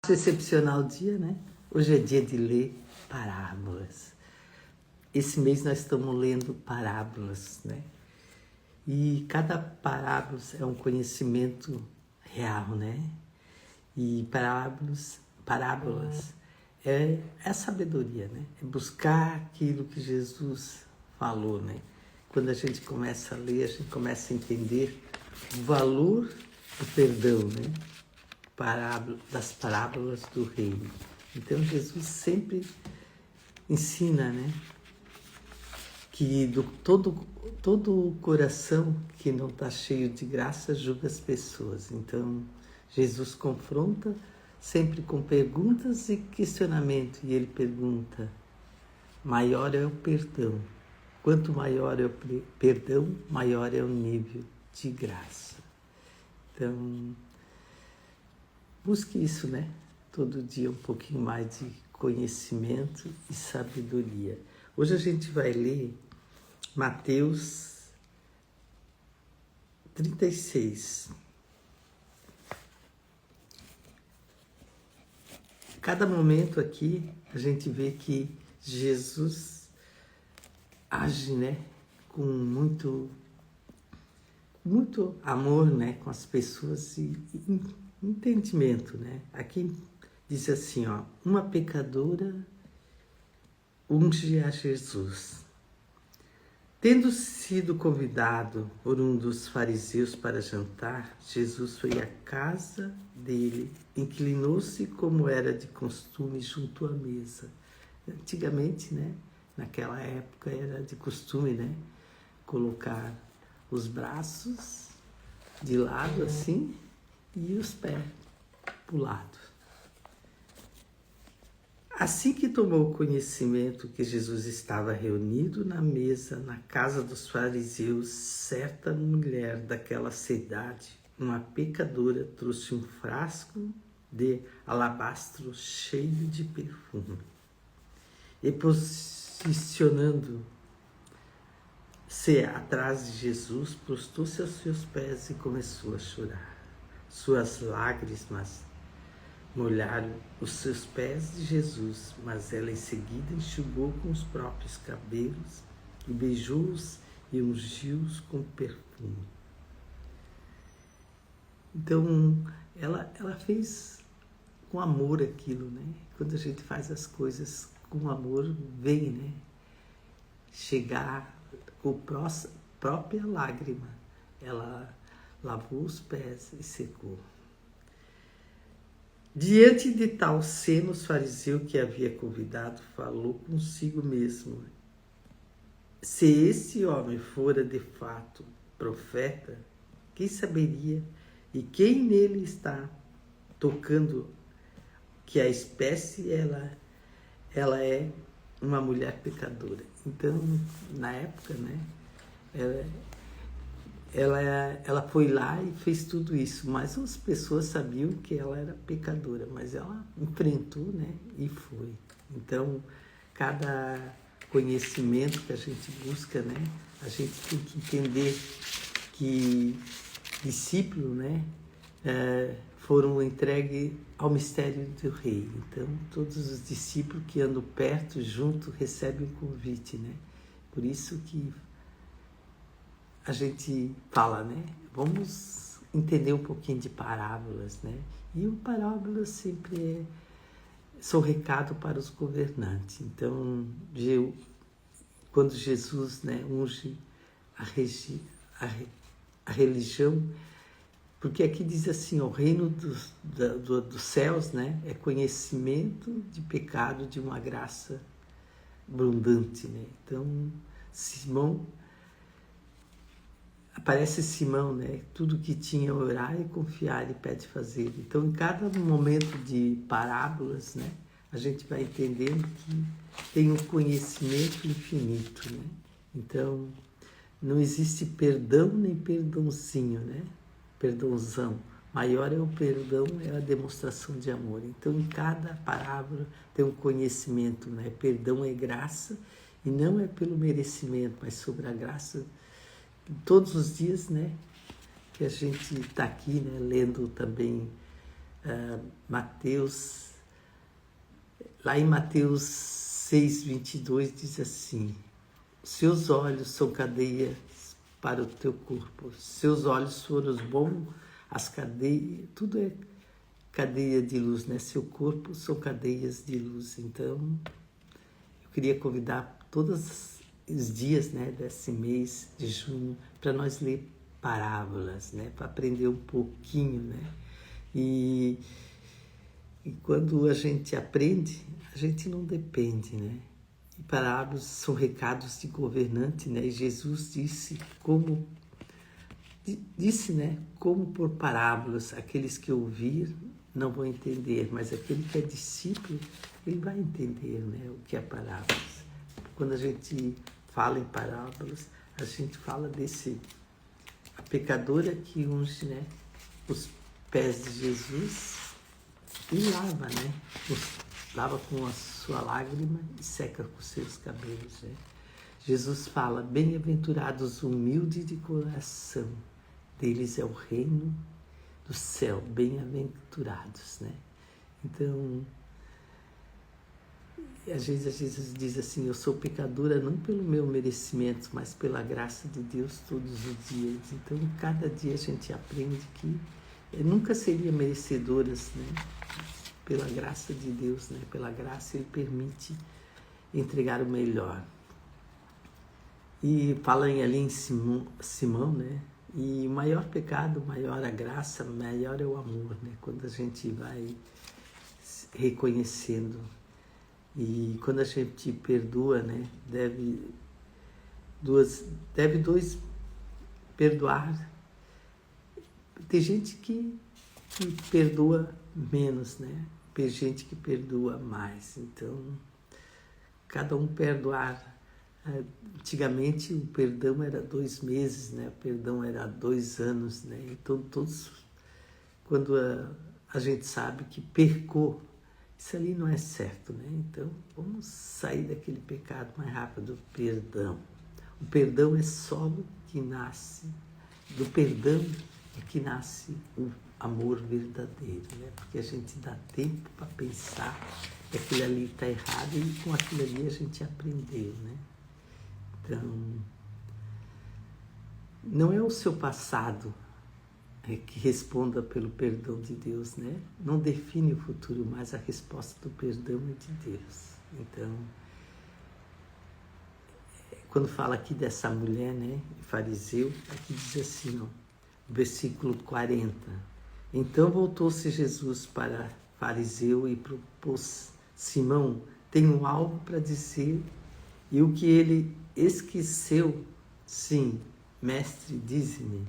Excepcional dia, né? Hoje é dia de ler parábolas. Esse mês nós estamos lendo parábolas, né? E cada parábola é um conhecimento real, né? E parábolas é a sabedoria, né? É buscar aquilo que Jesus falou, né? Quando a gente começa a ler, a gente começa a entender o valor do perdão, né? Das parábolas do reino. Então Jesus sempre ensina, né, que todo o coração que não está cheio de graça julga as pessoas. Então Jesus confronta sempre com perguntas e questionamento, e ele pergunta: maior é o perdão. Quanto maior é o perdão, maior é o nível de graça. Então busque isso, né? Todo dia um pouquinho mais de conhecimento e sabedoria. Hoje a gente vai ler Mateus 36. Cada momento aqui a gente vê que Jesus age, né? Com muito amor, né? Com as pessoas e entendimento, né? Aqui diz assim, ó: uma pecadora unge a Jesus. Tendo sido convidado por um dos fariseus para jantar, Jesus foi à casa dele, inclinou-se como era de costume junto à mesa. Antigamente, né? Naquela época era de costume, né? Colocar os braços de lado assim e os pés para o lado. Assim que tomou conhecimento que Jesus estava reunido na mesa na casa dos fariseus, certa mulher daquela cidade, uma pecadora, trouxe um frasco de alabastro cheio de perfume. E posicionando-se atrás de Jesus, prostou-se aos seus pés e começou a chorar. Suas lágrimas molharam os seus pés de Jesus, mas ela em seguida enxugou com os próprios cabelos e beijou-os e ungiu-os com perfume. Então, ela fez com amor aquilo, né? Quando a gente faz as coisas com amor, vem, né? Chegar com a própria lágrima. Ela lavou os pés e secou. Diante de tal cena, os fariseus que havia convidado falou consigo mesmo: se esse homem fora de fato profeta, quem saberia e quem nele está tocando que a espécie ela é uma mulher pecadora. Então, na época, né, ela foi lá e fez tudo isso, mas as pessoas sabiam que ela era pecadora, mas ela enfrentou, né, e foi. Então, cada conhecimento que a gente busca, né, a gente tem que entender que discípulos, né, foram entregues ao mistério do rei. Então, todos os discípulos que andam perto, junto, recebem o convite, né? Por isso que a gente fala, né? Vamos entender um pouquinho de parábolas, né? E o parábola sempre são recado para os governantes. Então, quando Jesus, né, unge a religião, porque aqui diz assim, o reino dos céus, né, é conhecimento de pecado de uma graça abundante, né? Então, aparece Simão, né? Tudo que tinha orar e confiar e pede fazer. Então, em cada momento de parábolas, né, a gente vai entendendo que tem um conhecimento infinito, né? Então, não existe perdão nem perdãozinho, né? Perdãozão. Maior é o perdão, é a demonstração de amor. Então, em cada parábola tem um conhecimento, né? Perdão é graça e não é pelo merecimento, mas sobre a graça. Todos os dias, né? Que a gente está aqui, né? Lendo também Mateus, lá em Mateus 6:22 diz assim: seus olhos são cadeias para o teu corpo, seus olhos foram os bons, as cadeias, tudo é cadeia de luz, né? Seu corpo são cadeias de luz. Então, eu queria convidar todos os dias, né, desse mês de junho para nós ler parábolas, né, para aprender um pouquinho, né? E quando a gente aprende, a gente não depende, né? E parábolas são recados de governante, né? E Jesus disse, né, como por parábolas, aqueles que ouvir não vão entender, mas aquele que é discípulo, ele vai entender, né, o que é parábolas. Quando a gente fala em parábolas, a gente fala a pecadora que unge, né, os pés de Jesus e lava, né, lava com a sua lágrima e seca com seus cabelos, né. Jesus fala, bem-aventurados humildes de coração, deles é o reino do céu, bem-aventurados, né? Então, às vezes Jesus diz assim, eu sou pecadora não pelo meu merecimento, mas pela graça de Deus todos os dias. Então, cada dia a gente aprende que nunca seria merecedoras, né? Pela graça de Deus, né? Pela graça Ele permite entregar o melhor. E fala ali em Simão, né? E o maior pecado, maior a graça, maior é o amor, né? Quando a gente vai reconhecendo. E quando a gente perdoa, né? Deve perdoar. Tem gente que perdoa menos, né? Tem gente que perdoa mais. Então, cada um perdoar. Antigamente o perdão era 2 meses, né? O perdão era 2 anos, né? Então quando a gente sabe que pecou, isso ali não é certo, né? Então vamos sair daquele pecado mais rápido, perdão. O perdão é solo que nasce, do perdão é que nasce o amor verdadeiro, né? Porque a gente dá tempo para pensar que aquilo ali está errado e com aquilo ali a gente aprendeu, né? Então, não é o seu passado que responda pelo perdão de Deus, né? Não define o futuro, mas a resposta do perdão é de Deus. Então, quando fala aqui dessa mulher, né, fariseu, aqui diz assim, ó, versículo 40. Então voltou-se Jesus para fariseu e propôs, Simão, tenho algo para dizer, e o que ele esqueceu, sim, mestre, dize-me.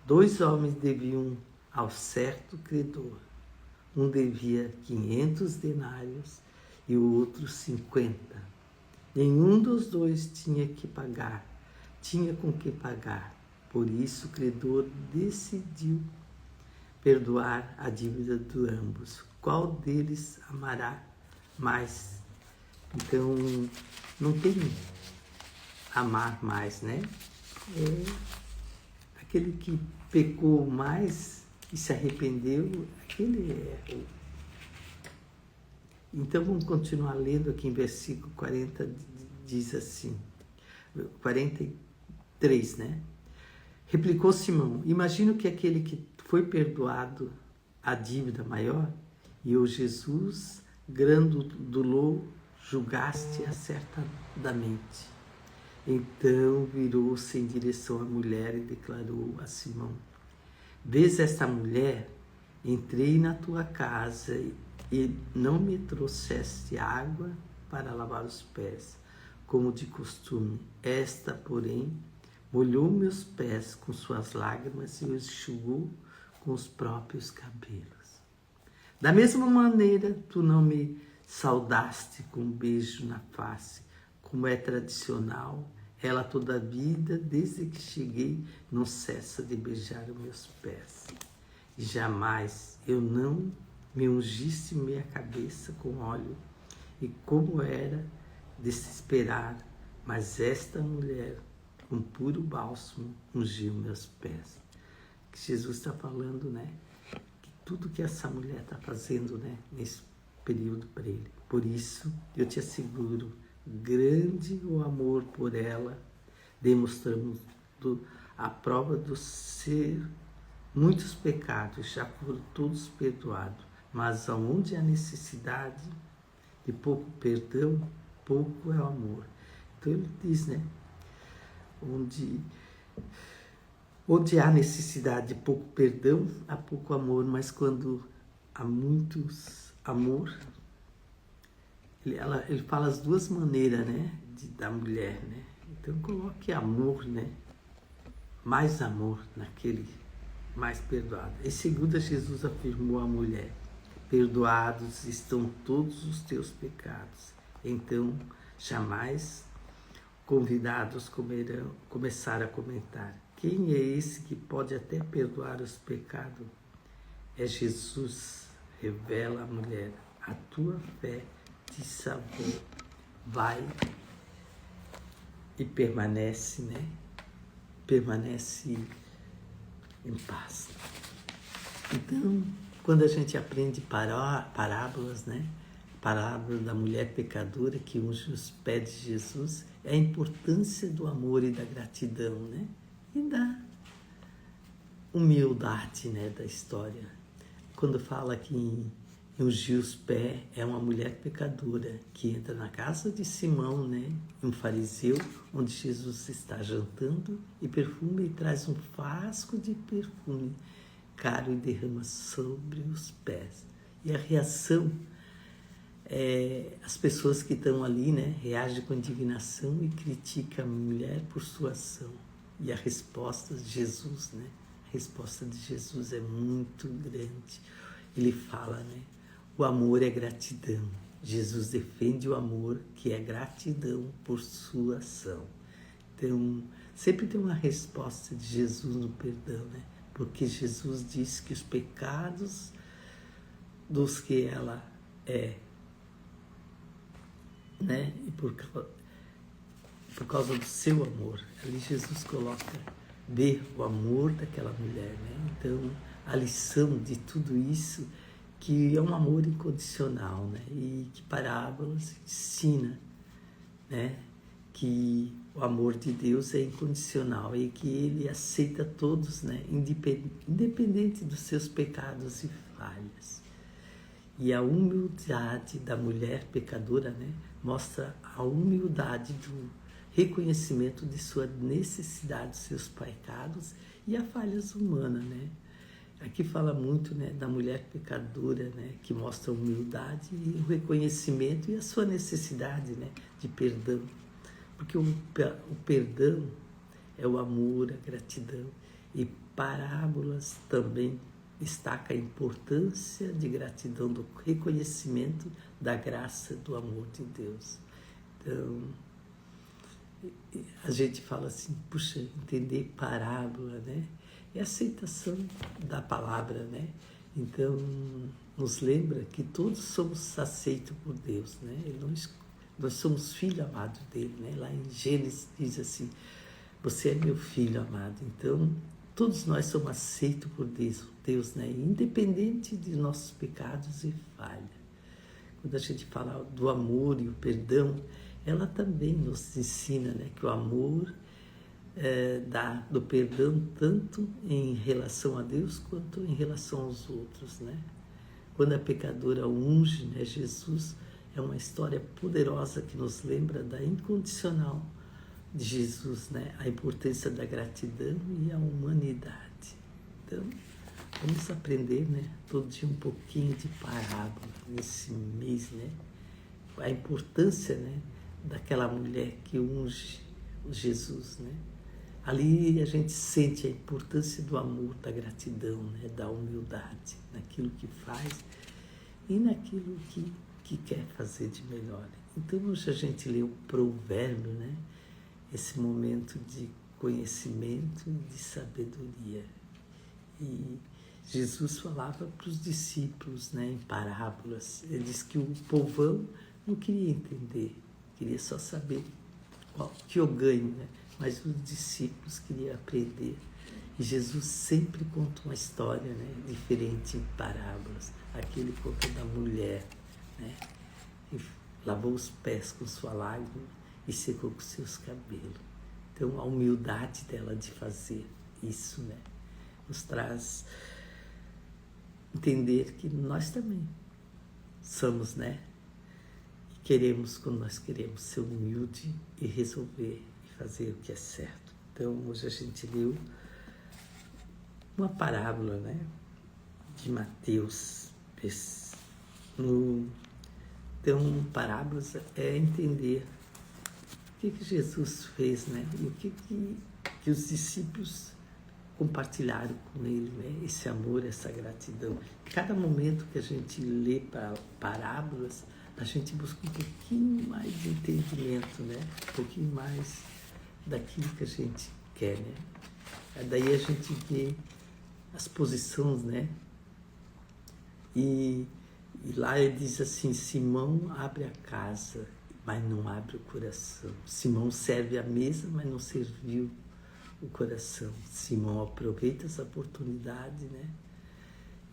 2 homens deviam ao certo credor. Um devia 500 denários e o outro 50. Nenhum dos 2 tinha com que pagar. Por isso o credor decidiu perdoar a dívida de ambos. Qual deles amará mais? Então, não tem amar mais, né? Aquele que pecou mais e se arrependeu, aquele é o... Então, vamos continuar lendo aqui em versículo 40, diz assim, 43, né? Replicou Simão, imagino que aquele que foi perdoado a dívida maior, e o Jesus grandulou, julgaste acertadamente. Então virou-se em direção à mulher e declarou a Simão, vês esta mulher? Entrei na tua casa e não me trouxeste água para lavar os pés, como de costume. Esta, porém, molhou meus pés com suas lágrimas e os enxugou com os próprios cabelos. Da mesma maneira, tu não me saudaste com um beijo na face, como é tradicional. Ela toda a vida, desde que cheguei, não cessa de beijar os meus pés. E jamais eu não me ungiste minha cabeça com óleo, e como era de se esperar, mas esta mulher, com puro bálsamo, ungiu meus pés. Que Jesus está falando, né? Que tudo que essa mulher está fazendo, né, nesse período para ele. Por isso, eu te asseguro, grande o amor por ela, demonstrando a prova do ser muitos pecados já foram todos perdoados, mas aonde há necessidade de pouco perdão, pouco é o amor. Então ele diz, né, onde há necessidade de pouco perdão, há pouco amor, mas quando há muitos amor, ele fala as duas maneiras, né, da mulher, né? Então coloque amor, né? Mais amor naquele mais perdoado. Em seguida, Jesus afirmou à mulher: perdoados estão todos os teus pecados. Então, jamais convidados começaram a comentar: quem é esse que pode até perdoar os pecados? É Jesus, revela a mulher: a tua fé te salvou. Vai e permanece, né? Permanece em paz. Então, quando a gente aprende parábolas, né? Parábola da mulher pecadora que unge os pés de Jesus, é a importância do amor e da gratidão, né? E da humildade, né, da história. Quando fala que em ungir os pés, é uma mulher pecadora que entra na casa de Simão, né, um fariseu, onde Jesus está jantando, e perfume, e traz um frasco de perfume caro e derrama sobre os pés. E a reação, as pessoas que estão ali, né, reagem com indignação e criticam a mulher por sua ação. E a resposta de Jesus, né, a resposta de Jesus é muito grande. Ele fala, né, o amor é gratidão. Jesus defende o amor, que é gratidão por sua ação. Então, sempre tem uma resposta de Jesus no perdão, né? Porque Jesus disse que os pecados dos que ela é, né? E por causa do seu amor. Ali Jesus coloca, vê o amor daquela mulher, né? Então, a lição de tudo isso, que é um amor incondicional, né? E que parábolas ensina, né? Que o amor de Deus é incondicional e que Ele aceita todos, né? Independente dos seus pecados e falhas. E a humildade da mulher pecadora, né? Mostra a humildade do reconhecimento de sua necessidade, dos seus pecados e as falhas humanas, né? Aqui fala muito, né, da mulher pecadora, né, que mostra a humildade e o reconhecimento e a sua necessidade, né, de perdão. Porque o perdão é o amor, a gratidão. E parábolas também destaca a importância de gratidão, do reconhecimento da graça, do amor de Deus. Então, a gente fala assim, puxa, entender parábola, né? É a aceitação da palavra, né? Então, nos lembra que todos somos aceitos por Deus, né? Nós somos filho amado dele, né? Lá em Gênesis diz assim, você é meu filho amado. Então, todos nós somos aceitos por Deus, né? Independente de nossos pecados e falhas. Quando a gente fala do amor e o perdão, ela também nos ensina, né, que o amor do perdão tanto em relação a Deus quanto em relação aos outros, né? Quando a pecadora unge, né, Jesus, é uma história poderosa que nos lembra da incondicional de Jesus, né? A importância da gratidão e a humanidade. Então, vamos aprender, né, todo dia um pouquinho de parábola nesse mês, né? A importância, né, daquela mulher que unge Jesus, né? Ali a gente sente a importância do amor, da gratidão, né, da humildade, naquilo que faz e naquilo que quer fazer de melhor. Então hoje a gente lê o provérbio, né, esse momento de conhecimento e de sabedoria. E Jesus falava para os discípulos, né, em parábolas. Ele disse que o povão não queria entender, queria só saber qual que eu ganho, né? Mas os discípulos queriam aprender. E Jesus sempre conta uma história, né, diferente em parábolas. Aqui ele conta da mulher, né, que lavou os pés com sua lágrima e secou com seus cabelos. Então, a humildade dela de fazer isso, né, nos traz entender que nós também somos, né, e queremos, quando nós queremos, ser humilde e resolver e fazer o que é certo. Então, hoje a gente leu uma parábola, né, de Mateus. Então, parábolas é entender o que Jesus fez, né, e o que os discípulos compartilharam com ele, né, esse amor, essa gratidão. Cada momento que a gente lê parábolas, a gente busca um pouquinho mais de entendimento, né, um pouquinho mais daquilo que a gente quer, né. Daí a gente vê as posições, né? E lá ele diz assim, Simão abre a casa, mas não abre o coração. Simão serve a mesa, mas não serviu o coração. Simão aproveita essa oportunidade, né?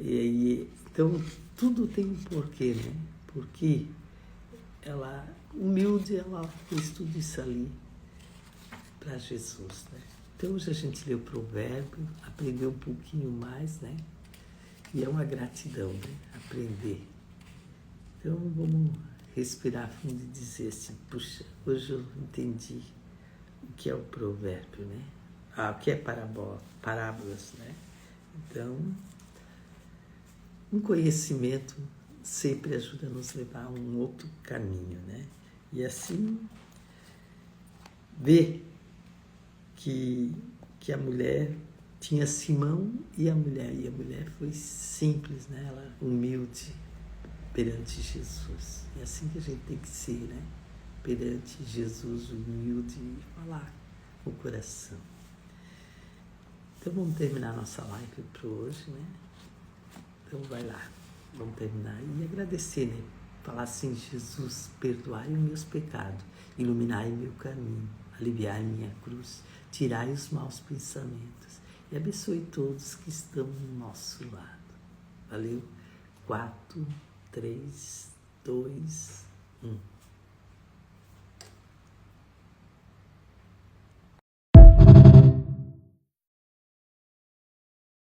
Então, tudo tem um porquê, né? Porque ela, humilde, ela fez tudo isso ali para Jesus, né? Então, hoje a gente leu o provérbio, aprendeu um pouquinho mais, né? E é uma gratidão, né? Aprender. Então, vamos respirar fundo e dizer assim, puxa, hoje eu entendi o que é o provérbio, né? O que é parábolas, né? Então, um conhecimento sempre ajuda a nos levar a um outro caminho, né? E assim, ver que a mulher tinha Simão e a mulher foi simples, né? Ela humilde perante Jesus. É assim que a gente tem que ser, né? Perante Jesus, humilde e falar o coração. Então vamos terminar nossa live para hoje, né? Então vai lá, vamos terminar e agradecer, né? Falar assim, Jesus, perdoai os meus pecados, iluminai o meu caminho, aliviai minha cruz, tirai os maus pensamentos e abençoe todos que estão do nosso lado. Valeu? 4, 3, 2, 1.